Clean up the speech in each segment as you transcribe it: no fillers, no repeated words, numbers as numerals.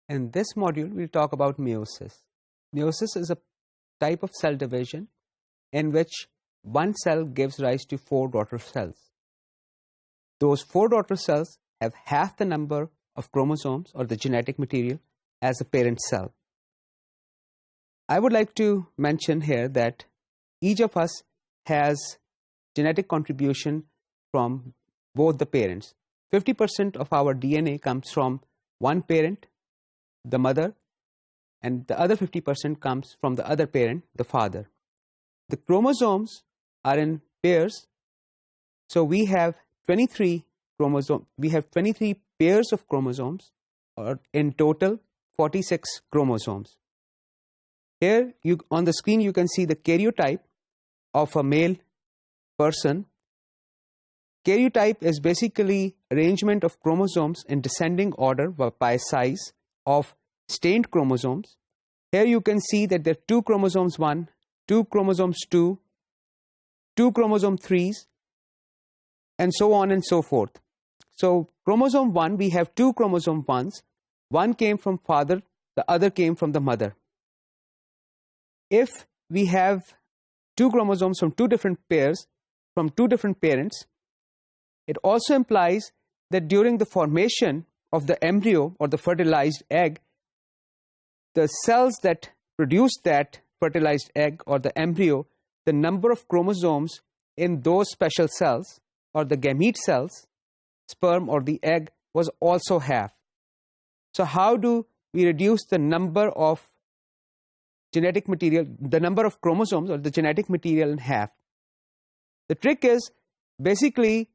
In this module, we'll talk about meiosis. Meiosis is a type of cell division in which one cell gives rise to 4 daughter cells. Those 4 daughter cells have half the number of chromosomes or the genetic material as the parent cell. I would like to mention here that each of us has genetic contribution from both the parents. 50% of our DNA comes from one parent, the mother, and the other 50% comes from the other parent, the father. The chromosomes are in pairs, so we have 23 chromosomes. We have 23 pairs of chromosomes, or in total 46 chromosomes. Here on the screen you can see the karyotype of a male person. Karyotype is basically arrangement of chromosomes in descending order by size of stained chromosomes. Here you can see that there are 2 chromosomes 1, 2 chromosomes 2, 2 chromosome 3s, and so on and so forth. So chromosome 1, we have 2 chromosome 1s. One came from father, the other came from the mother. If we have 2 chromosomes from 2 different pairs, from 2 different parents, it also implies that during the formation of the embryo or the fertilized egg, the cells that produce that fertilized egg or the embryo, the number of chromosomes in those special cells or the gamete cells, sperm or the egg, was also half. So how do we reduce the number of genetic material, the number of chromosomes or the genetic material in half? The trick is basically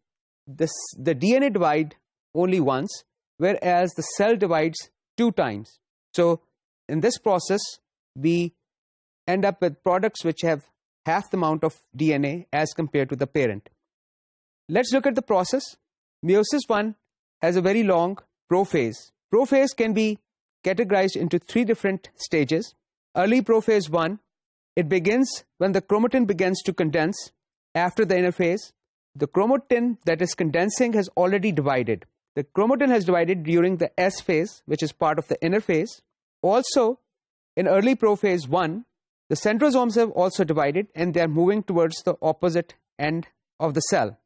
the DNA divide only once, whereas the cell divides 2 times. So in this process, we end up with products which have half the amount of DNA as compared to the parent. Let's look at the process. Meiosis 1 has a very long prophase. Prophase can be categorized into 3 different stages. Early prophase 1, it begins when the chromatin begins to condense after the interphase. The chromatin that is condensing has already divided. The chromatin has divided during the S phase, which is part of the interphase. Also, in early prophase 1, the centrosomes have also divided and they are moving towards the opposite end of the cell.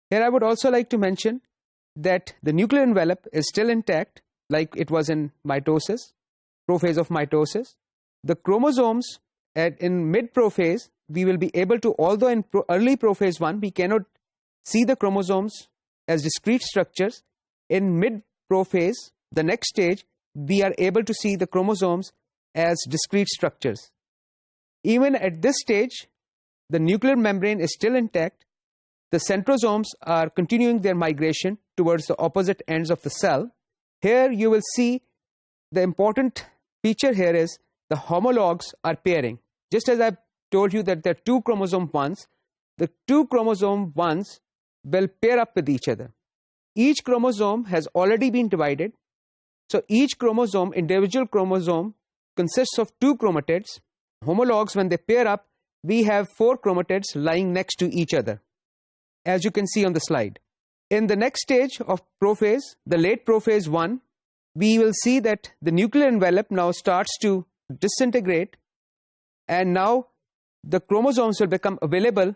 Here I would also like to mention that the nuclear envelope is still intact, like it was in mitosis, prophase of mitosis. The chromosomes in mid-prophase, we will be able to, although in early prophase 1, we cannot see the chromosomes as discrete structures. In mid-prophase, the next stage, we are able to see the chromosomes as discrete structures. Even at this stage, the nuclear membrane is still intact. The centrosomes are continuing their migration towards the opposite ends of the cell. Here you will see the important feature here is the homologs are pairing. Just as I told you that there are 2 chromosome 1s, the 2 chromosome 1s will pair up with each other. Each chromosome has already been divided. So each chromosome, individual chromosome, consists of 2 chromatids. Homologs, when they pair up, we have 4 chromatids lying next to each other, as you can see on the slide. In the next stage of prophase, the late prophase 1, we will see that the nuclear envelope now starts to disintegrate, and now the chromosomes will become available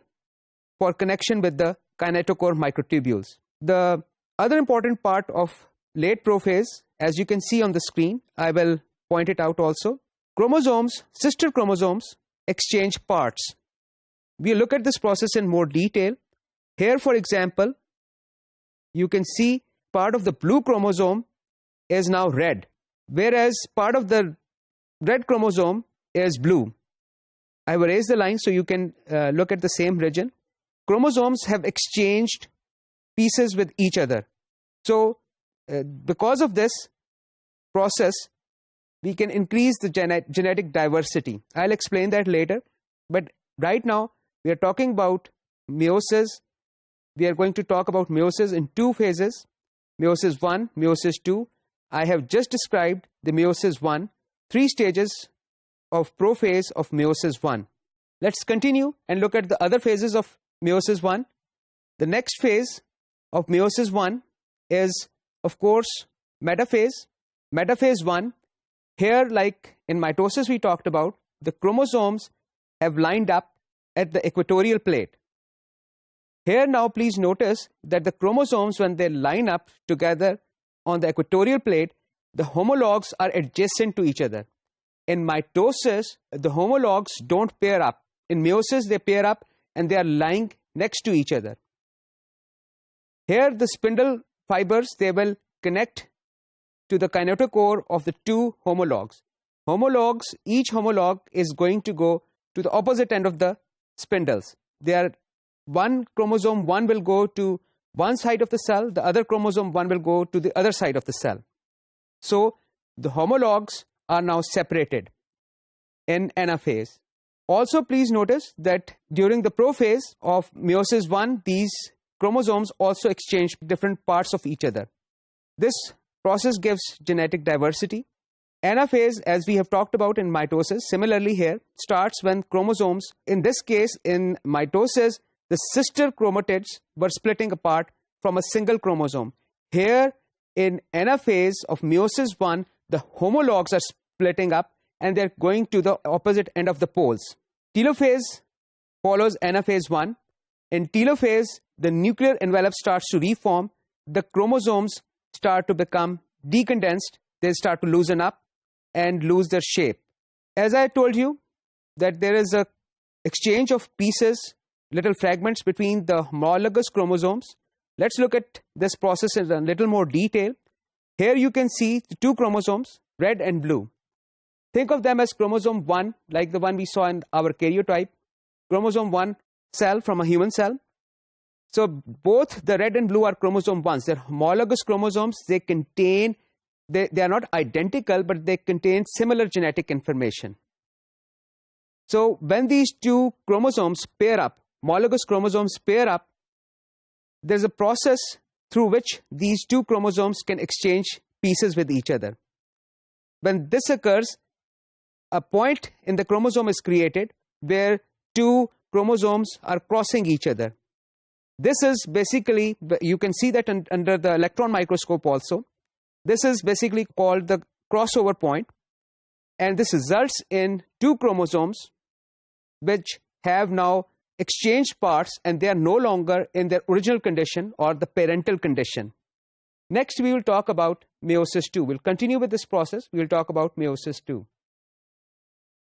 for connection with the kinetochore microtubules. The other important part of late prophase, as you can see on the screen, I will point it out also. Chromosomes, sister chromosomes, exchange parts. We'll look at this process in more detail. Here, for example, you can see part of the blue chromosome is now red, whereas part of the red chromosome is blue. I will erase the line so you can look at the same region. Chromosomes have exchanged pieces with each other. So, because of this process, we can increase the genetic diversity. I'll explain that later. But right now, we are talking about meiosis. We are going to talk about meiosis in 2 phases. Meiosis 1, meiosis 2. I have just described the meiosis 1, 3 stages of prophase of meiosis 1. Let's continue and look at the other phases of meiosis 1. The next phase of meiosis 1 is, of course, metaphase. Metaphase 1 Here, like in mitosis we talked about, the chromosomes have lined up at the equatorial plate. Here now please notice that the chromosomes, when they line up together on the equatorial plate, the homologs are adjacent to each other. In mitosis, the homologs don't pair up. In meiosis, they pair up and they are lying next to each other. Here, the spindle fibers, they will connect to the kinetochore of the two homologs. Each homolog is going to go to the opposite end of the spindles. One chromosome 1 will go to one side of the cell, the other chromosome 1 will go to the other side of the cell. So the homologs are now separated in anaphase. Also, please notice that during the prophase of meiosis 1, these chromosomes also exchange different parts of each other. This process gives genetic diversity. Anaphase, as we have talked about in mitosis, similarly here, starts when chromosomes, in this case, in mitosis, the sister chromatids were splitting apart from a single chromosome. Here, in anaphase of meiosis 1, the homologs are splitting up and they're going to the opposite end of the poles. Telophase follows anaphase 1. In telophase, the nuclear envelope starts to reform. The chromosomes start to become decondensed. They start to loosen up and lose their shape. As I told you, that there is a exchange of pieces, little fragments between the homologous chromosomes. Let's look at this process in a little more detail. Here you can see the two chromosomes, red and blue. Think of them as chromosome 1, like the one we saw in our karyotype, chromosome 1 cell from a human cell. So both the red and blue are chromosome 1s. They're homologous chromosomes. They are not identical, but they contain similar genetic information. So when these two chromosomes pair up, homologous chromosomes pair up, there's a process through which these two chromosomes can exchange pieces with each other. When this occurs, a point in the chromosome is created where two chromosomes are crossing each other. This is basically, you can see that under the electron microscope also. This is basically called the crossover point, and this results in two chromosomes which have now exchanged parts and they are no longer in their original condition or the parental condition. Next we will talk about meiosis 2. We'll continue with this process. We will talk about meiosis 2.